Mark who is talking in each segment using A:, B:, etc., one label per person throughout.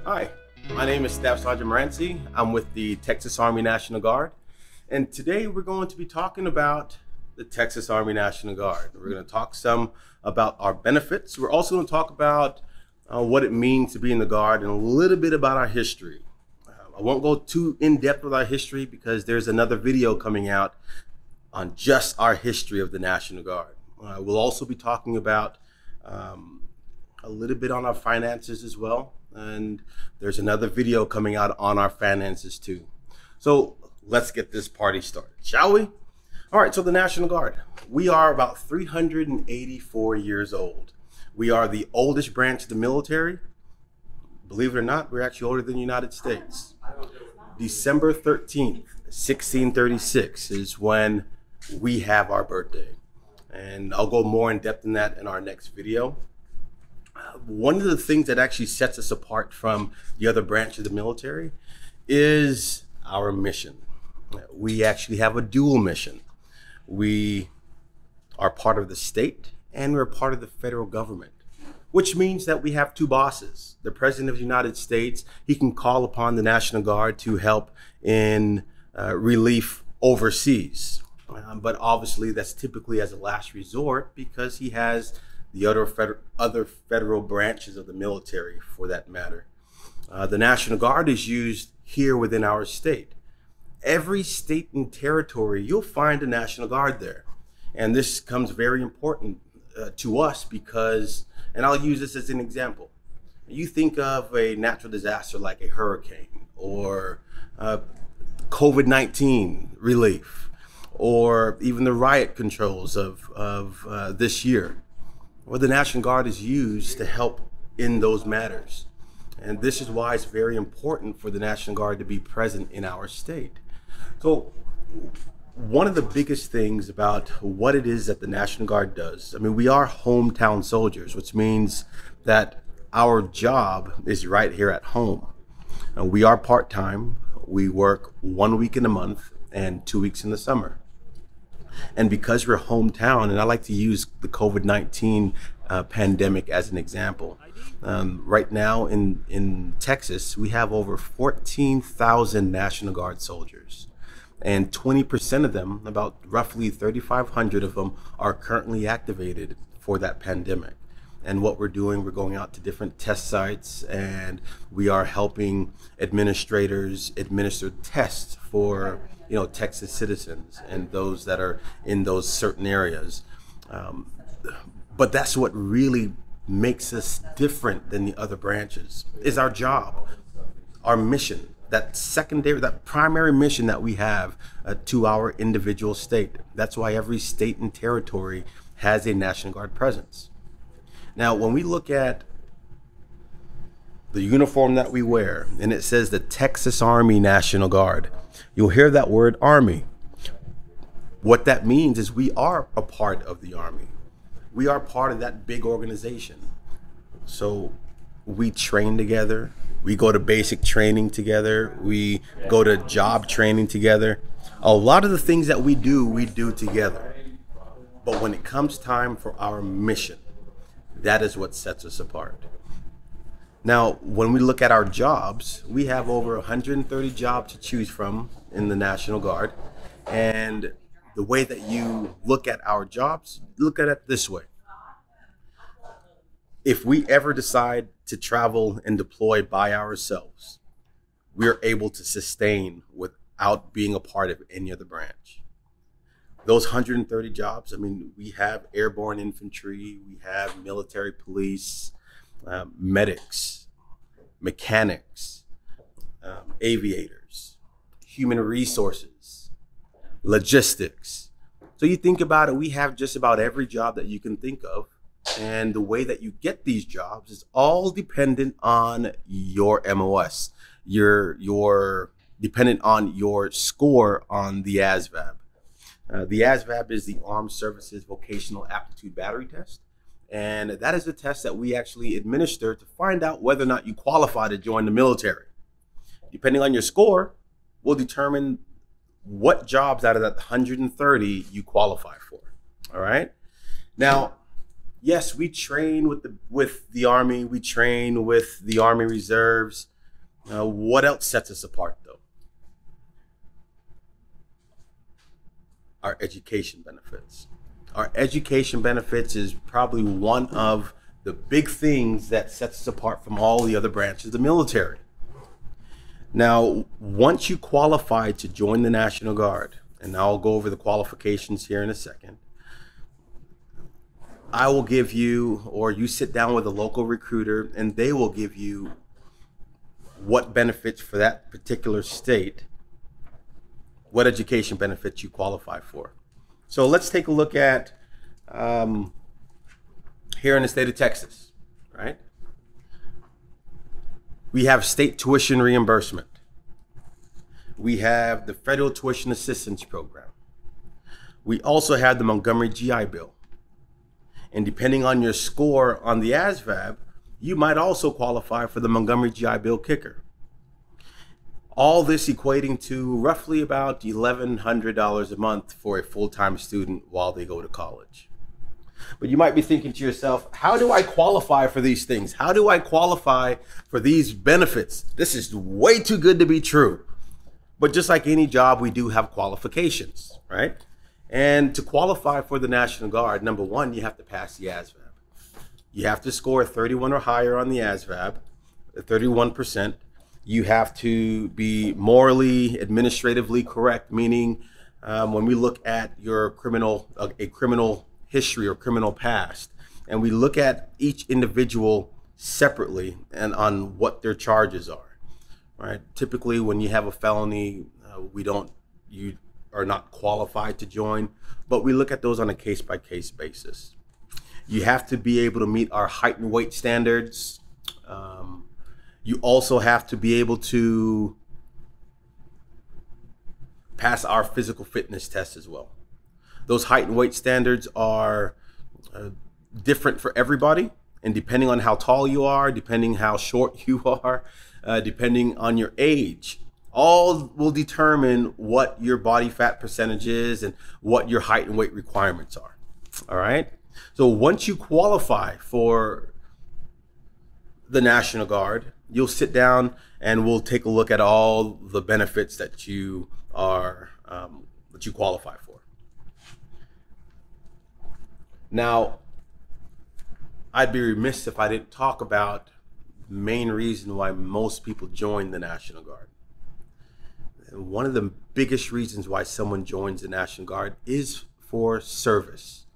A: Hi, my name is Staff Sergeant Michael Morancie. I'm with the Texas Army National Guard, and today we're going to be talking about the Texas Army National Guard. We're going to talk some about our benefits. We're also going to talk about what it means to be in the Guard and a little bit about our history. I won't go too in-depth with our history because there's another video coming out on just our history of the National Guard. We'll also be talking about a little bit on our finances as well. And there's another video coming out on our finances too. So let's get this party started, shall we? All right, so the National Guard. We are about 384 years old. We are the oldest branch of the military. Believe it or not, we're actually older than the United States. December 13th, 1636 is when we have our birthday. And I'll go more in depth in that in our next video. One of the things that actually sets us apart from the other branch of the military is our mission. We actually have a dual mission. We are part of the state and we're part of the federal government, which means that we have two bosses. The President of the United States, he can call upon the National Guard to help in relief overseas. But obviously that's typically as a last resort because he has the other federal branches of the military for that matter. The National Guard is used here within our state. Every state and territory, you'll find a National Guard there. And this comes very important to us because, and I'll use this as an example. You think of a natural disaster like a hurricane or COVID-19 relief, or even the riot controls of this year. Well, the National Guard is used to help in those matters. And this is why it's very important for the National Guard to be present in our state. So one of the biggest things about what it is that the National Guard does, I mean, we are hometown soldiers, which means that our job is right here at home. We are part-time. We work 1 week in a month and 2 weeks in the summer. And because we're hometown, and I like to use the COVID-19 pandemic as an example. Right now in Texas, we have over 14,000 National Guard soldiers. And 20% of them, about roughly 3,500 of them, are currently activated for that pandemic. And what we're doing, we're going out to different test sites and we are helping administrators administer tests for Texas citizens and those that are in those certain areas. But that's what really makes us different than the other branches, is our job, our mission, that primary mission that we have to our individual state. That's why every state and territory has a National Guard presence. Now, when we look at the uniform that we wear, and it says the Texas Army National Guard, you'll hear that word Army. What that means is we are a part of the Army. We are part of that big organization. So we train together. We go to basic training together. We go to job training together. A lot of the things that we do together. But when it comes time for our mission, that is what sets us apart. Now, when we look at our jobs, we have over 130 jobs to choose from in the National Guard. And the way that you look at our jobs, look at it this way. If we ever decide to travel and deploy by ourselves, we're able to sustain without being a part of any other branch. Those 130 jobs, I mean, we have airborne infantry, we have military police, medics, mechanics, aviators, human resources, logistics. So you think about it, we have just about every job that you can think of. And the way that you get these jobs is all dependent on your MOS. You're dependent on your score on the ASVAB. The ASVAB is the Armed Services Vocational Aptitude Battery Test. And that is a test that we actually administer to find out whether or not you qualify to join the military. Depending on your score, will determine what jobs out of that 130 you qualify for. All right. Now, yes, we train with the Army. We train with the Army Reserves. What else sets us apart, though? Our education benefits. Our education benefits is probably one of the big things that sets us apart from all the other branches of the military. Now, once you qualify to join the National Guard, and I'll go over the qualifications here in a second, I will give you, or you sit down with a local recruiter, and they will give you what benefits for that particular state, what education benefits you qualify for. So let's take a look at here in the state of Texas, right? We have state tuition reimbursement. We have the federal tuition assistance program. We also have the Montgomery GI Bill. And depending on your score on the ASVAB, you might also qualify for the Montgomery GI Bill kicker. All this equating to roughly about $1,100 a month for a full-time student while they go to college. But you might be thinking to yourself, how do I qualify for these things? How do I qualify for these benefits? This is way too good to be true. But just like any job, we do have qualifications, right? And to qualify for the National Guard, number one, you have to pass the ASVAB. You have to score 31 or higher on the ASVAB, 31%. You have to be morally, administratively correct, meaning when we look at your criminal history or criminal past, and we look at each individual separately and on what their charges are, right? Typically, when you have a felony, you are not qualified to join, but we look at those on a case-by-case basis. You have to be able to meet our height and weight standards. You also have to be able to pass our physical fitness test as well. Those height and weight standards are different for everybody, and depending on how tall you are, depending how short you are, depending on your age, all will determine what your body fat percentage is and what your height and weight requirements are. All right. So once you qualify for the National Guard, you'll sit down and we'll take a look at all the benefits that you qualify for. Now, I'd be remiss if I didn't talk about the main reason why most people join the National Guard. And one of the biggest reasons why someone joins the National Guard is for service,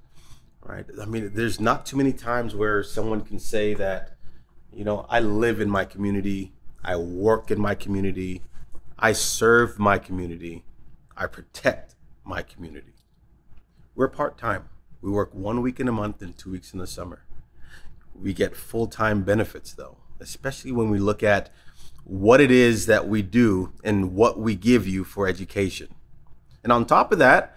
A: right? I mean, there's not too many times where someone can say that, you know, I live in my community, I work in my community, I serve my community, I protect my community. We're part-time. We work 1 week in a month and 2 weeks in the summer. We get full-time benefits though, especially when we look at what it is that we do and what we give you for education. And on top of that,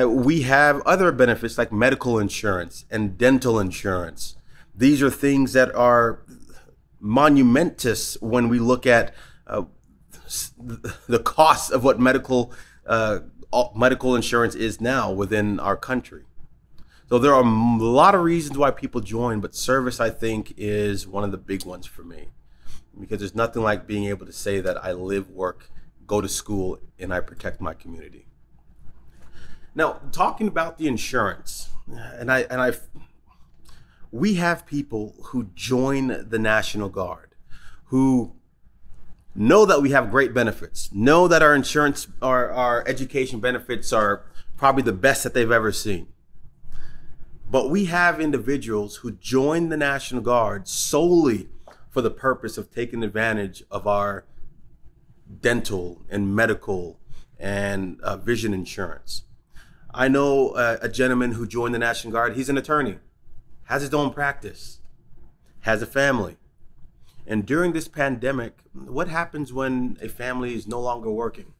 A: we have other benefits like medical insurance and dental insurance. These are things that are monumentous when we look at the cost of what medical insurance is now within our country. So there are a lot of reasons why people join, but service, I think, is one of the big ones for me, because there's nothing like being able to say that I live, work, go to school, and I protect my community. Now, talking about the insurance, we have people who join the National Guard who know that we have great benefits, know that our insurance, our education benefits are probably the best that they've ever seen. But we have individuals who join the National Guard solely for the purpose of taking advantage of our dental and medical and vision insurance. I know a gentleman who joined the National Guard. He's an attorney, has his own practice, has a family. And during this pandemic, what happens when a family is no longer working?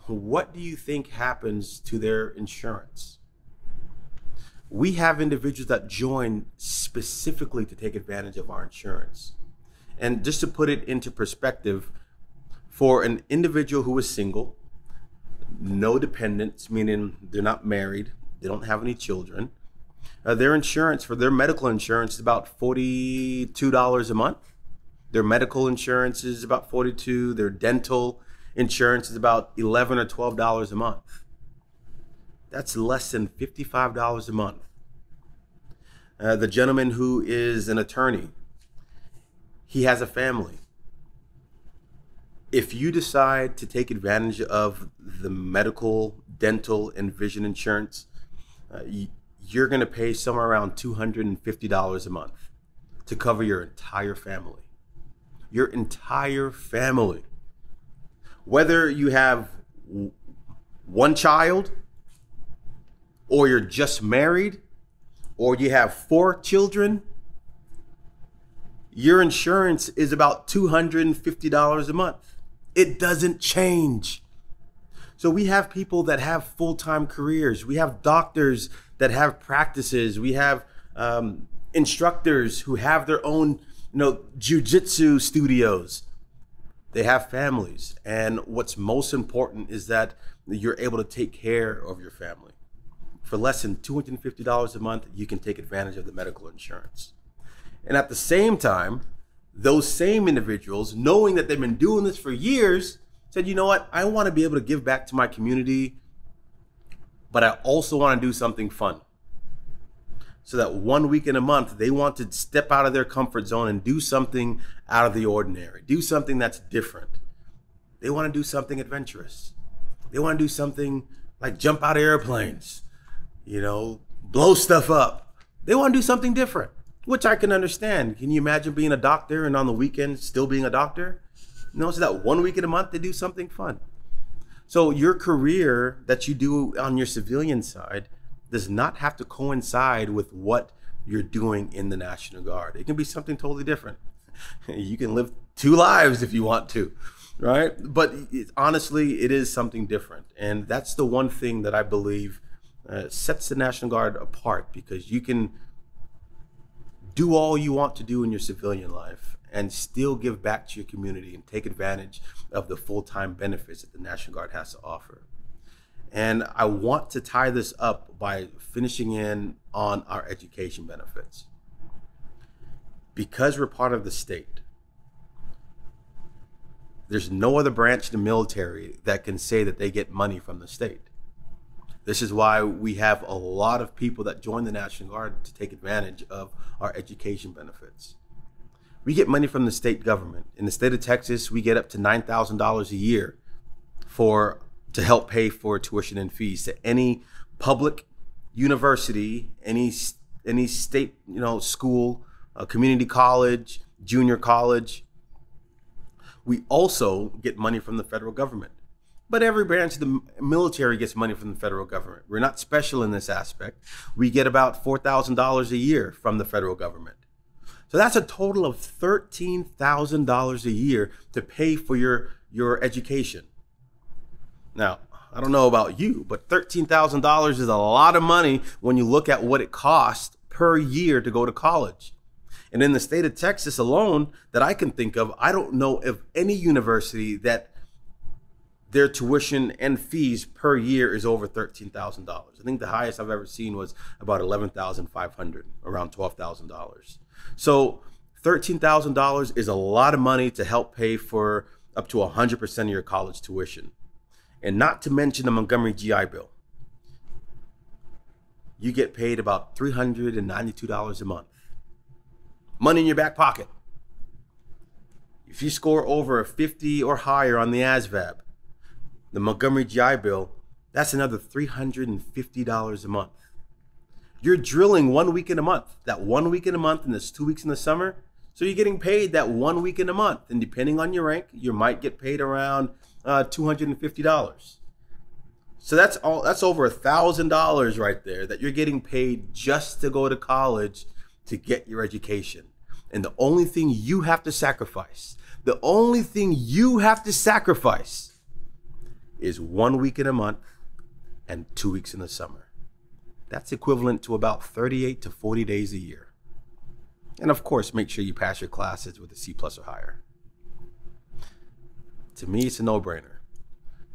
A: What do you think happens to their insurance? We have individuals that join specifically to take advantage of our insurance. And just to put it into perspective, for an individual who is single, no dependents, meaning they're not married, they don't have any children, their insurance, for their medical insurance, is about $42 a month. Their medical insurance is about $42. Their dental insurance is about $11 or $12 a month. That's less than $55 a month. The gentleman who is an attorney, he has a family. If you decide to take advantage of the medical, dental, and vision insurance, you're going to pay somewhere around $250 a month to cover your entire family. Your entire family. Whether you have one child, or you're just married, or you have 4 children, your insurance is about $250 a month. It doesn't change. So we have people that have full-time careers. We have doctors that have practices. We have instructors who have their own, jiu-jitsu studios. They have families. And what's most important is that you're able to take care of your family. For less than $250 a month, you can take advantage of the medical insurance. And at the same time, those same individuals, knowing that they've been doing this for years, said, you know what, I want to be able to give back to my community, but I also want to do something fun. So that 1 week in a month, they want to step out of their comfort zone and do something out of the ordinary, do something that's different. They want to do something adventurous. They want to do something like jump out of airplanes, blow stuff up. They want to do something different, which I can understand. Can you imagine being a doctor and on the weekend still being a doctor? So that 1 week in a month, they do something fun. So your career that you do on your civilian side does not have to coincide with what you're doing in the National Guard. It can be something totally different. You can live 2 lives if you want to, right? But honestly, it is something different. And that's the one thing that I believe sets the National Guard apart, because you can do all you want to do in your civilian life and still give back to your community and take advantage of the full-time benefits that the National Guard has to offer. And I want to tie this up by finishing in on our education benefits. Because we're part of the state, there's no other branch of the military that can say that they get money from the state. This is why we have a lot of people that join the National Guard to take advantage of our education benefits. We get money from the state government. In the state of Texas, we get up to $9,000 a year to help pay for tuition and fees to any public university, any state, school, community college, junior college. We also get money from the federal government. But every branch of the military gets money from the federal government. We're not special in this aspect. We get about $4,000 a year from the federal government. So that's a total of $13,000 a year to pay for your education. Now, I don't know about you, but $13,000 is a lot of money when you look at what it costs per year to go to college. And in the state of Texas alone that I can think of, I don't know of any university that their tuition and fees per year is over $13,000. I think the highest I've ever seen was about $11,500, around $12,000. So $13,000 is a lot of money to help pay for up to 100% of your college tuition. And not to mention the Montgomery GI Bill. You get paid about $392 a month. Money in your back pocket. If you score over a 50 or higher on the ASVAB, the Montgomery GI Bill, that's another $350 a month. You're drilling 1 week in a month. That 1 week in a month and there's 2 weeks in the summer. So you're getting paid that 1 week in a month. And depending on your rank, you might get paid around $250. So that's over $1,000 right there that you're getting paid just to go to college to get your education. And the only thing you have to sacrifice, is 1 week in a month and 2 weeks in the summer. That's equivalent to about 38 to 40 days a year. And of course, make sure you pass your classes with a C+ or higher. To me, it's a no-brainer.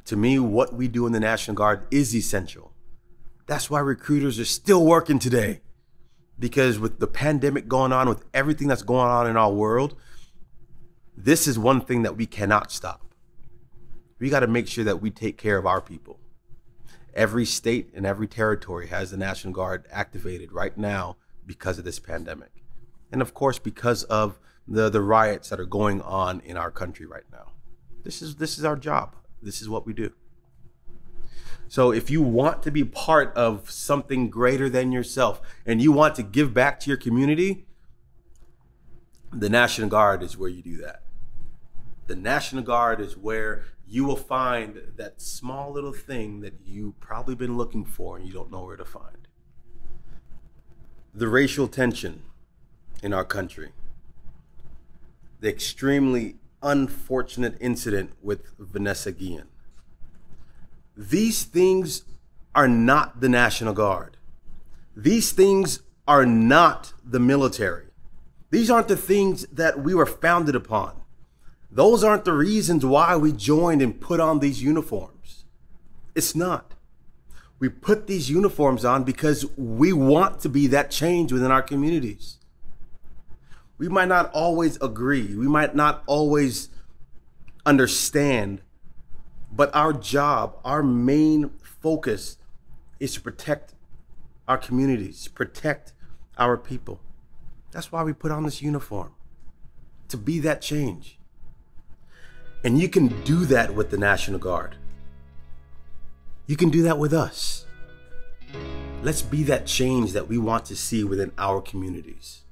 A: To me, what we do in the National Guard is essential. That's why recruiters are still working today. Because with the pandemic going on, with everything that's going on in our world, This is one thing that we cannot stop. We got to make sure that we take care of our people. Every state and every territory has the National Guard activated right now because of this pandemic. And of course, because of the riots that are going on in our country right now. This is our job. This is what we do. So if you want to be part of something greater than yourself and you want to give back to your community, the National Guard is where you do that. The National Guard is where you will find that small little thing that you've probably been looking for and you don't know where to find. The racial tension in our country, the extremely unfortunate incident with Vanessa Guillen. These things are not the National Guard. These things are not the military. These aren't the things that we were founded upon. Those aren't the reasons why we joined and put on these uniforms. It's not. We put these uniforms on because we want to be that change within our communities. We might not always agree. We might not always understand, but our job, our main focus is to protect our communities, protect our people. That's why we put on this uniform, to be that change. And you can do that with the National Guard. You can do that with us. Let's be that change that we want to see within our communities.